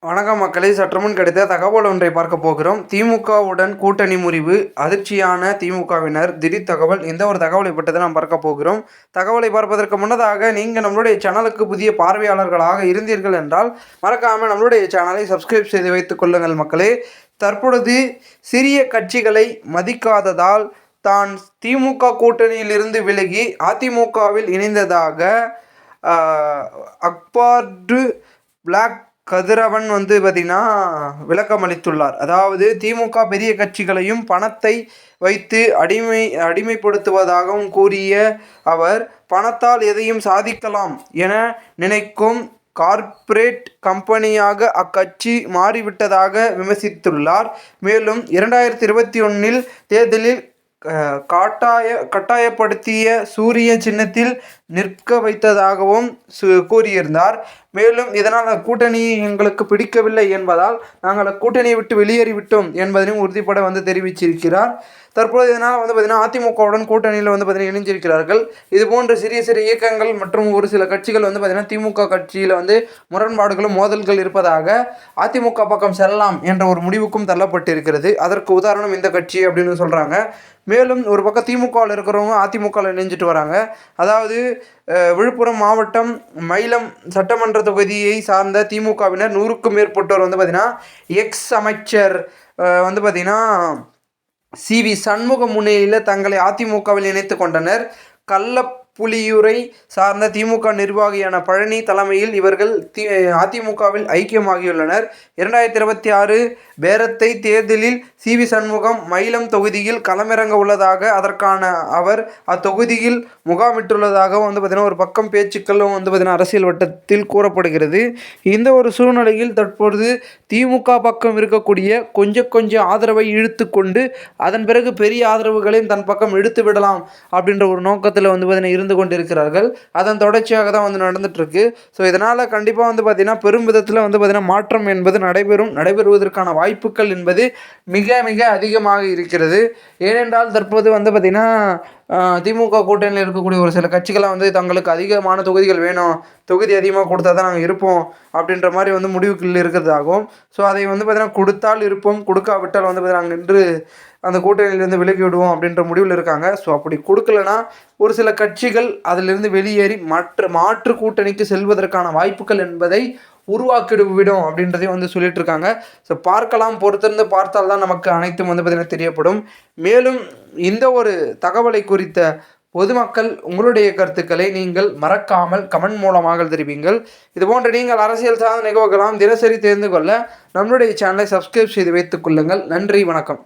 வணக்கம் மக்களே, சற்றுமுன் கிடைத்த தகவல் ஒன்றை பார்க்க போகிறோம். திமுகவுடன் கூட்டணி முறிவு, அதிர்ச்சியான திமுகவினர், திடீர் தகவல். எந்த ஒரு தகவலை பற்றி நாம் பார்க்க போகிறோம். தகவலை பார்ப்பதற்கு முன்னதாக நீங்கள் நம்மளுடைய சேனலுக்கு புதிய பார்வையாளர்களாக இருந்தீர்கள் என்றால் மறக்காமல் நம்மளுடைய சேனலை சப்ஸ்கிரைப் செய்து வைத்துக் கொள்ளுங்கள் மக்களே. தற்பொழுது சிறிய கட்சிகளை மதிக்காததால் தான் திமுக கூட்டணியிலிருந்து விலகி அதிமுகவில் இணைந்ததாக அக்பார்டு பிளாக் கதிரவன் பார்த்திங்கன்னா விளக்கம் அளித்துள்ளார். அதாவது திமுக பெரிய கட்சிகளையும் பணத்தை வைத்து அடிமைப்படுத்துவதாகவும் கூறிய அவர், பணத்தால் எதையும் சாதிக்கலாம் என நினைக்கும் கார்ப்பரேட் கம்பெனியாக அக்கட்சி மாறிவிட்டதாக விமர்சித்துள்ளார். மேலும் 2021 தேர்தலில் கட்டாயப்படுத்திய சூரிய சின்னத்தில் நிற்க வைத்ததாகவும் கூறியிருந்தார். மேலும் இதனால் கூட்டணி எங்களுக்கு பிடிக்கவில்லை என்பதால் நாங்கள் கூட்டணியை விட்டு வெளியேறிவிட்டோம் என்பதையும் உறுதிப்பட தெரிவிச்சிருக்கிறார். தற்போது இதனால் பார்த்திங்கன்னா அதிமுகவுடன் கூட்டணியில் பார்த்திங்கன்னா இணைஞ்சிருக்கிறார்கள். இதுபோன்ற சிறிய சிறிய இயக்கங்கள் மற்றும் ஒரு சில கட்சிகள் பார்த்திங்கன்னா திமுக கட்சியில் முரண்பாடுகளும் மோதல்கள் இருப்பதாக அதிமுக பக்கம் செல்லலாம் என்ற ஒரு முடிவுக்கும் தள்ளப்பட்டிருக்கிறது. அதற்கு உதாரணம் இந்த கட்சி அப்படின்னு சொல்கிறாங்க. மேலும் ஒரு பக்கம் திமுகவில் இருக்கிறவங்க அதிமுகவில் இணைஞ்சிட்டு வராங்க. அதாவது விழுப்புரம் மாவட்டம் மயிலம் சட்டமன்ற தொகுதியை சார்ந்த திமுகவினர் 100க்கும் மேற்பட்டோர் பார்த்திங்கன்னா எக்ஸ் அமைச்சர் பார்த்திங்கன்னா CV சண்முகம் முன்னிலையில் தங்களை அதிமுகவில் இணைத்து கொண்டனர். கள்ளப்புலியூரை சார்ந்த திமுக நிர்வாகியான பழனி தலைமையில் இவர்கள் அதிமுகவில் ஐக்கியமாகியுள்ளனர். 2026 பேரத்தை தேர்தலில் CV சண்முகம் மயிலம் தொகுதியில் களமிறங்க உள்ளதாக, அதற்கான அவர் அத்தொகுதியில் முகாமிட்டுள்ளதாகவும் பார்த்திங்கன்னா ஒரு பக்கம் பேச்சுக்களும் பார்த்திங்கன்னா அரசியல் வட்டத்தில் கூறப்படுகிறது. இந்த ஒரு சூழ்நிலையில் தற்பொழுது திமுக பக்கம் இருக்கக்கூடிய கொஞ்சம் ஆதரவை இழுத்து கொண்டு அதன் பிறகு பெரிய ஆதரவுகளையும் தன் பக்கம் இழுத்து விடலாம் அப்படின்ற ஒரு நோக்கத்தில் பார்த்திங்கன்னா இருந்து கொண்டிருக்கிறார்கள். அதன் தொடர்ச்சியாக தான் நடந்துகிட்ருக்கு. ஸோ இதனால் கண்டிப்பாக பார்த்திங்கன்னா பெரும் விதத்தில் பார்த்திங்கன்னா மாற்றம் என்பது நடைபெறுவதற்கான வாய்ப்புகள் என்பது மிக மிக அதிகமாக இருக்கிறது. ஏனென்றால் தற்போது பார்த்திங்கன்னா திமுக கூட்டணியில் இருக்கக்கூடிய ஒரு சில கட்சிகளாக தங்களுக்கு அதிகமான தொகுதிகள் வேணும், தொகுதி அதிகமாக கொடுத்தா தான் நாங்கள் இருப்போம் அப்படின்ற மாதிரி முடிவுகள் இருக்கிறதாகும். ஸோ அதை பார்த்திங்கன்னா கொடுத்தால் இருப்போம், கொடுக்காவிட்டால் பார்த்திங்கன்னா நாங்கள் நின்று அந்த கூட்டணியிலேருந்து விலகி விடுவோம் அப்படின்ற முடிவில் இருக்காங்க. ஸோ அப்படி கொடுக்கலனா ஒரு சில கட்சிகள் அதிலிருந்து வெளியேறி மாற்று கூட்டணிக்கு செல்வதற்கான வாய்ப்புகள் என்பதை உருவாக்கிவிடும் அப்படின்றதையும் சொல்லிட்டு இருக்காங்க. ஸோ பார்க்கலாம், பொறுத்திருந்து பார்த்தால் தான் நமக்கு அனைத்தும் பார்த்திங்கன்னா தெரியப்படும். மேலும் இந்த ஒரு தகவலை குறித்த பொதுமக்கள் உங்களுடைய கருத்துக்களை நீங்கள் மறக்காமல் கமெண்ட் மூலமாக தெரிவிங்கள். இதுபோன்ற நீங்கள் அரசியல் சார்ந்த நிகழ்வுகளாம் தினசரி தெரிந்து கொள்ள நம்மளுடைய சேனலை சப்ஸ்கிரைப் செய்து வைத்துக் கொள்ளுங்கள். நன்றி, வணக்கம்.